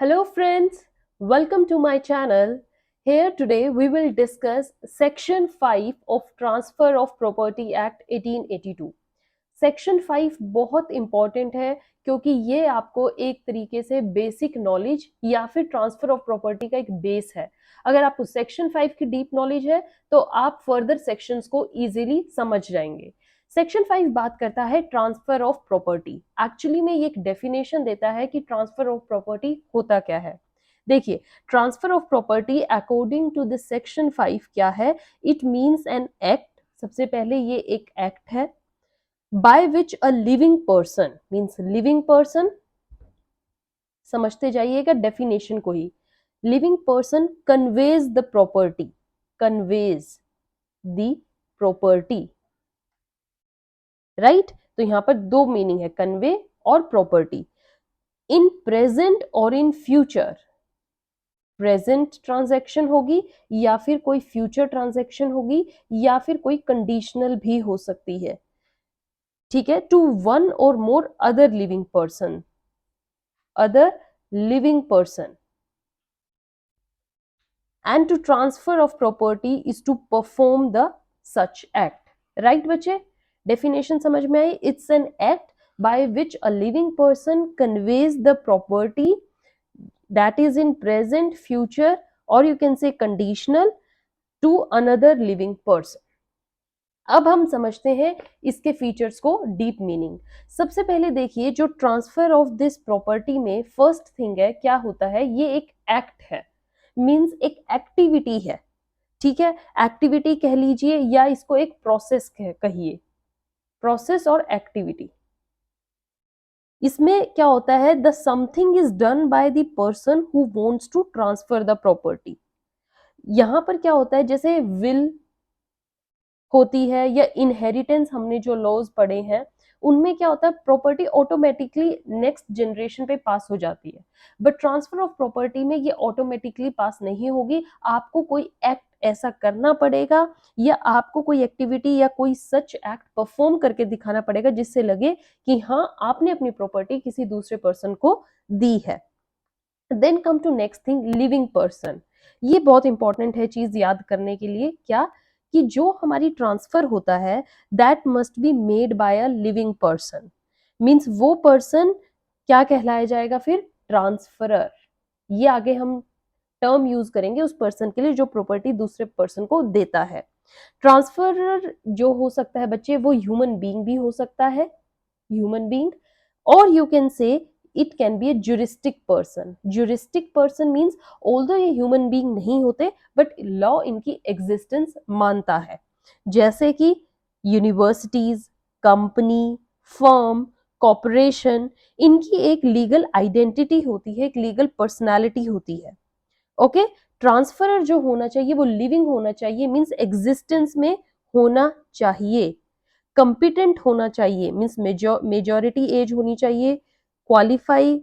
Hello friends, welcome to my channel. Here today we will discuss Section 5 of Transfer of Property Act 1882. Section 5 बहुत important है क्योंकि ये आपको एक तरीके से बेसिक नॉलेज या फिर ट्रांसफर ऑफ प्रॉपर्टी का एक बेस है। अगर आपको सेक्शन 5 की डीप नॉलेज है तो आप फर्दर सेक्शंस को इजीली समझ जाएंगे। सेक्शन 5 बात करता है ट्रांसफर ऑफ प्रॉपर्टी। एक्चुअली में ये एक डेफिनेशन देता है कि ट्रांसफर ऑफ प्रॉपर्टी होता क्या है। देखिए, transfer of property according to this section 5 क्या है? It means an act. सबसे पहले ये एक एक्ट है by which a living person means living person, समझते जाइएगा डेफिनेशन को ही। Living person conveys the property, conveys the property, right. तो यहां पर दो मीनिंग है, कन्वे और प्रॉपर्टी। इन प्रेजेंट और इन फ्यूचर, प्रेजेंट ट्रांजैक्शन होगी या फिर कोई फ्यूचर ट्रांजैक्शन होगी या फिर कोई कंडीशनल भी हो सकती है, ठीक है। टू वन और more other living person, other living person, and to transfer of property is to perform the such act, right बच्चे? definition समझ में आई? it's an act by which a living person conveys the property that is in present, future or you can say conditional to another living person. अब हम समझते हैं इसके features को, deep meaning. सबसे पहले देखिए, जो ट्रांसफर ऑफ दिस प्रॉपर्टी में फर्स्ट थिंग है, क्या होता है? ये एक एक्ट है, मींस एक एक्टिविटी है, ठीक है। एक्टिविटी कह लीजिए या इसको एक प्रोसेस कहिए, प्रोसेस और एक्टिविटी। इसमें क्या होता है? The something is done by the person who wants to transfer the property. यहां पर क्या होता है? जैसे विल होती है या इनहेरिटेंस, हमने जो लॉज पढ़े हैं उनमें क्या होता है? प्रॉपर्टी ऑटोमेटिकली नेक्स्ट जनरेशन पे पास हो जाती है, बट ट्रांसफर ऑफ प्रॉपर्टी में ये ऑटोमेटिकली पास नहीं होगी। आपको कोई एक्ट ऐसा करना पड़ेगा या आपको कोई एक्टिविटी या कोई सच एक्ट परफॉर्म करके दिखाना पड़ेगा जिससे लगे कि हाँ, आपने अपनी प्रॉपर्टी किसी दूसरे पर्सन को दी है। Then come to next thing, living person. ये बहुत इंपॉर्टेंट है चीज याद करने के लिए, क्या कि जो हमारी ट्रांसफर होता है that must be made by a living person, means वो पर्सन क्या कहलाया जाएगा फिर? ट्रांसफरर। ये आगे हम टर्म यूज करेंगे उस पर्सन के लिए जो प्रॉपर्टी दूसरे पर्सन को देता है। ट्रांसफरर जो हो सकता है बच्चे, वो ह्यूमन बीइंग भी हो सकता है, ह्यूमन बीइंग, और you can say it can be a juristic person. Juristic person means although ये human being नहीं होते but law इनकी existence मानता है, जैसे कि यूनिवर्सिटीज, कंपनी, फर्म, कॉर्पोरेशन, इनकी एक लीगल आइडेंटिटी होती है, एक लीगल पर्सनालिटी होती है। ओके, ट्रांसफरर जो होना चाहिए वो लिविंग होना चाहिए, मींस एग्जिस्टेंस में होना चाहिए, कंपिटेंट होना चाहिए, मींस मेजॉरिटी एज होनी चाहिए, क्वालिफाई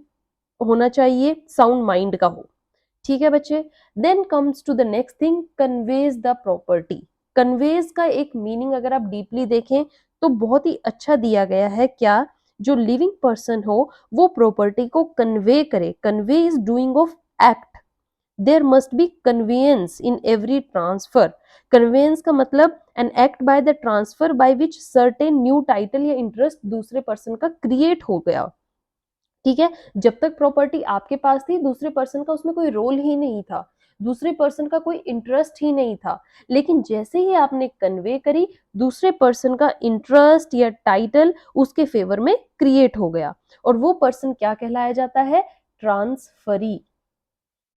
होना चाहिए, साउंड माइंड का हो, ठीक है बच्चे। Then comes to the next thing, conveys the property. Conveys का एक मीनिंग अगर आप डीपली देखें तो बहुत ही अच्छा दिया गया है, क्या? जो लिविंग पर्सन हो वो प्रॉपर्टी को कन्वे करे। Convey is doing of act, there must be conveyance in every transfer. Conveyance का मतलब an act by the transfer by which certain new title या इंटरेस्ट दूसरे पर्सन का क्रिएट हो गया, ठीक है। जब तक प्रॉपर्टी आपके पास थी दूसरे पर्सन का उसमें कोई रोल ही नहीं था, दूसरे पर्सन का कोई इंटरेस्ट ही नहीं था, लेकिन जैसे ही आपने कन्वे करी दूसरे पर्सन का इंटरेस्ट या टाइटल उसके फेवर में क्रिएट हो गया, और वो पर्सन क्या कहलाया जाता है? ट्रांसफरी।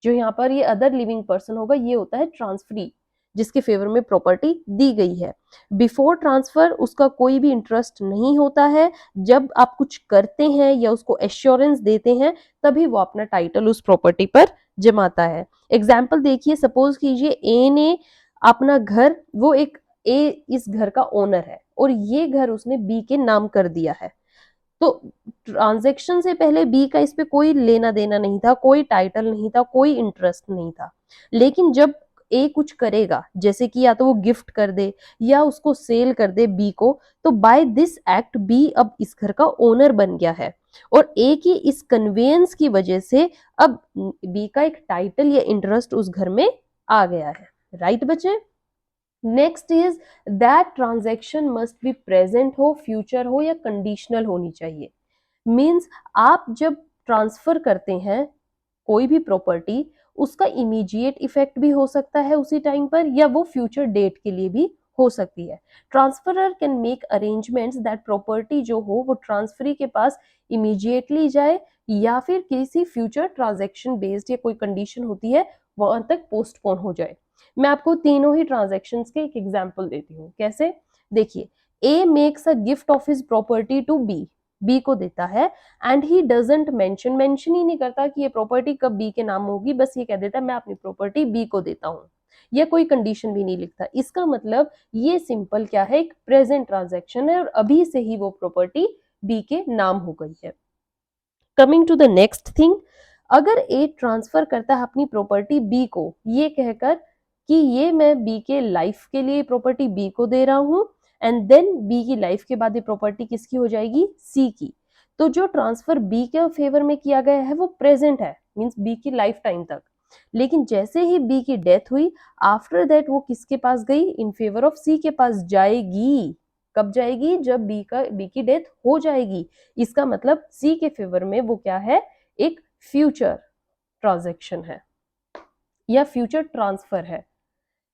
जो यहाँ पर ये अदर लिविंग पर्सन होगा ये होता है ट्रांसफरी, जिसके फेवर में प्रॉपर्टी दी गई है। बिफोर ट्रांसफर उसका कोई भी इंटरेस्ट नहीं होता है, जब आप कुछ करते हैं या उसको एश्योरेंस देते हैं तभी वो अपना टाइटल उस प्रॉपर्टी पर जमाता है। एग्जाम्पल देखिए, सपोज कीजिए ए ने अपना घर, वो एक ए इस घर का ओनर है और ये घर उसने बी के नाम कर दिया है, तो ट्रांजैक्शन से पहले बी का इस पे कोई लेना देना नहीं था, कोई टाइटल नहीं था, कोई इंटरेस्ट नहीं था, लेकिन जब ए कुछ करेगा, जैसे कि या तो वो गिफ्ट कर दे या उसको सेल कर दे बी को, तो बाय दिस एक्ट बी अब इस घर का ओनर बन गया है और ए की इस कन्वेंस की वजह से अब बी का एक टाइटल या इंटरेस्ट उस घर में आ गया है। राइट बच्चे? Next is that transaction must be present हो, फ्यूचर हो या कंडीशनल होनी चाहिए। मीन्स आप जब ट्रांसफर करते हैं कोई भी प्रॉपर्टी, उसका इमीडिएट इफेक्ट भी हो सकता है उसी टाइम पर या वो फ्यूचर डेट के लिए भी हो सकती है। Transferor can make arrangements that property जो हो वो ट्रांसफरी के पास इमीडिएटली जाए या फिर किसी फ्यूचर ट्रांजैक्शन बेस्ड या कोई कंडीशन होती है वहां तक पोस्टपोन हो जाए। मैं आपको तीनों ही ट्रांजैक्शंस के एक एग्जांपल देती हूँ। कैसे? देखिए, A makes a gift of his property to B, B को देता है एंड ही डजंट मेंशन ही नहीं करता कि ये प्रॉपर्टी कब बी के नाम होगी, बस ये कह देता है मैं अपनी प्रॉपर्टी बी को देता हूँ, या कोई कंडीशन भी नहीं लिखता। इसका मतलब ये सिंपल क्या है, एक प्रेजेंट ट्रांजैक्शन है और अभी से ही वो प्रॉपर्टी बी के नाम हो गई है। Coming to the next thing, अगर ए ट्रांसफर करता है अपनी प्रॉपर्टी बी को ये कहकर कि ये मैं बी के लाइफ के लिए प्रॉपर्टी बी को दे रहा हूं एंड देन बी की लाइफ के बाद ये प्रॉपर्टी किसकी हो जाएगी, सी की। तो जो ट्रांसफर बी के फेवर में किया गया है वो प्रेजेंट है, मींस बी की लाइफ टाइम तक। लेकिन जैसे ही बी की डेथ हुई, आफ्टर दैट वो किसके पास गई, इन फेवर ऑफ सी के पास जाएगी। कब जाएगी, जब बी की डेथ हो जाएगी। इसका मतलब सी के फेवर में वो क्या है, एक फ्यूचर ट्रांजैक्शन है या फ्यूचर ट्रांसफर है।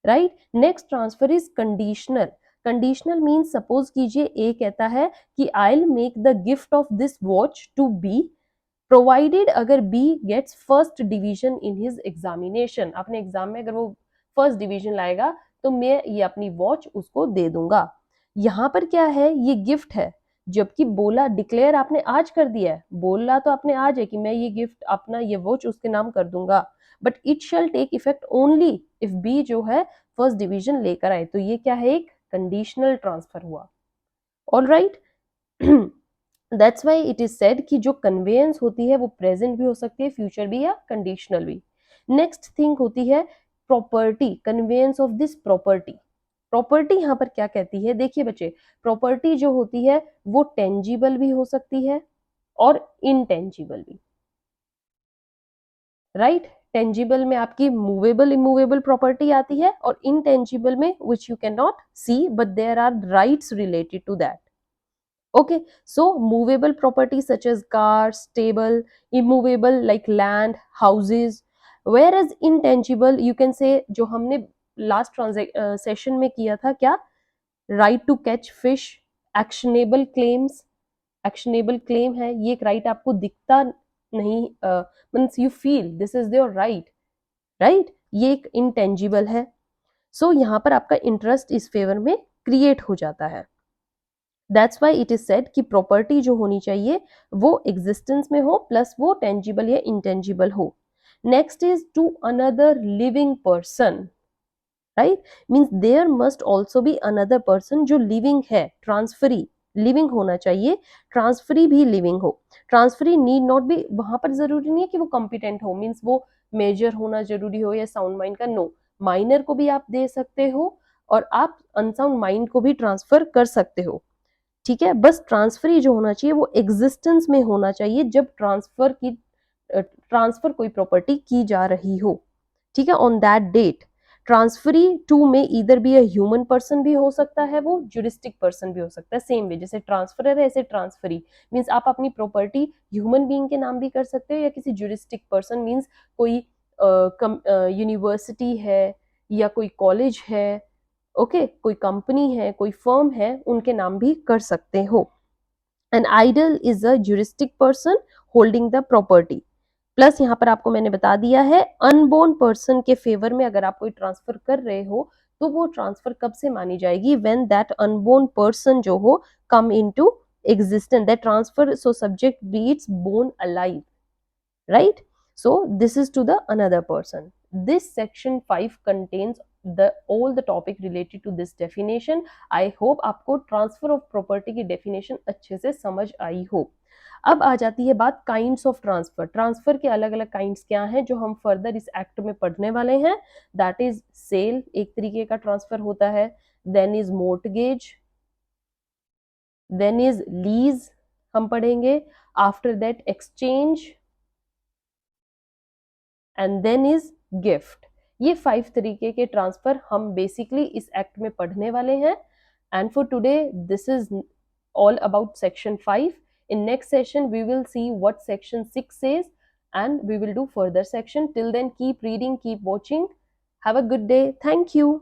Right? Next transfer is conditional. Conditional means suppose कीजिए ए कहता है कि I will make the gift of this watch to B provided अगर B gets first division in his examination. अपने exam में अगर वो फर्स्ट डिवीजन लाएगा तो मैं ये अपनी वॉच उसको दे दूंगा। यहाँ पर क्या है, ये गिफ्ट है, जबकि बोला डिक्लेयर आपने आज कर दिया है, बोला तो आपने आज है कि मैं ये गिफ्ट अपना ये वॉच उसके नाम कर दूंगा, but it shall take effect only if B जो है फर्स्ट डिवीजन लेकर आए। तो ये क्या है, एक कंडीशनल ट्रांसफर हुआ। All right, that's why it is said कि जो कन्वेयंस होती है वो प्रेजेंट भी हो सकती है, फ्यूचर भी या कंडीशनल भी। नेक्स्ट थिंग होती है property, conveyance of this property. Property यहाँ पर क्या कहती है, देखिए बच्चे, प्रॉपर्टी जो होती है वो टेंजिबल भी हो सकती है और इनटेंजिबल भी। राइट? टेंजिबल में आपकी मूवेबल इमूवेबल प्रॉपर्टी आती है और इनटेंजिबल में which you can not see but there are rights related to that. Okay, so movable properties such as cars, table, immovable like land, houses, whereas intangible you can say जो हमने last session में किया था क्या, right to catch fish, actionable claims. Actionable claim है, ये एक right आपको दिखता नहीं, means you feel this is your right, right, ये एक इंटेंजिबल है। सो यहाँ पर आपका इंटरेस्ट इस फेवर में क्रिएट हो जाता है। That's why it is said कि प्रॉपर्टी जो होनी चाहिए वो एग्जिस्टेंस में हो प्लस वो टेंजिबल या इंटेंजिबल हो। Next is to another living person. Right? Means there must also be another person जो लिविंग है, ट्रांसफरी लिविंग होना चाहिए, ट्रांसफरी भी लिविंग हो। ट्रांसफरी नीड नॉट बी, वहां पर जरूरी नहीं है कि वो कॉम्पिटेंट हो, मीन्स वो मेजर होना जरूरी हो या साउंड माइंड का, नो, माइनर को भी आप दे सकते हो और आप अनसाउंड माइंड को भी ट्रांसफर कर सकते हो। ठीक है, बस ट्रांसफर ही जो होना चाहिए वो एग्जिस्टेंस में होना चाहिए जब ट्रांसफर कोई प्रॉपर्टी की जा रही हो। ठीक है, on that date. Transferee two में इधर भी ह्यूमन पर्सन भी हो सकता है, वो जुरिस्टिक पर्सन भी हो सकता है, सेम वे जैसे ट्रांसफरर है ऐसे ट्रांसफरी, मीन्स आप अपनी प्रॉपर्टी ह्यूमन बीइंग के नाम भी कर सकते हो या किसी जुरिस्टिक पर्सन, मीन्स कोई यूनिवर्सिटी है या कोई कॉलेज है, ओके, कोई कंपनी है, कोई फर्म है, उनके नाम भी कर सकते हो। An idol is a juristic person holding the property. Plus यहाँ पर आपको मैंने बता दिया है अनबोर्न पर्सन के फेवर में अगर आप कोई ट्रांसफर कर रहे हो तो वो ट्रांसफर कब से मानी जाएगी, व्हेन दैट अनबोर्न पर्सन जो हो come into existence, that transfer so subject beats born alive. right? So this is to the another person. This section 5 contains all the topic related to this definition. I hope आपको transfer of property की definition अच्छे से समझ आई हो। अब आ जाती है बात काइंड्स ऑफ ट्रांसफर। ट्रांसफर के अलग अलग काइंड्स क्या हैं जो हम फर्दर इस एक्ट में पढ़ने वाले हैं। दैट इज सेल, एक तरीके का ट्रांसफर होता है। Then is mortgage, then is lease हम पढ़ेंगे। After that exchange, and then is gift. ये 5 तरीके के ट्रांसफर हम बेसिकली इस एक्ट में पढ़ने वाले हैं। And for today this is all about section 5. In next session we will see what section 6 says, and we will do further section. Till then, keep reading, keep watching. Have a good day. Thank you.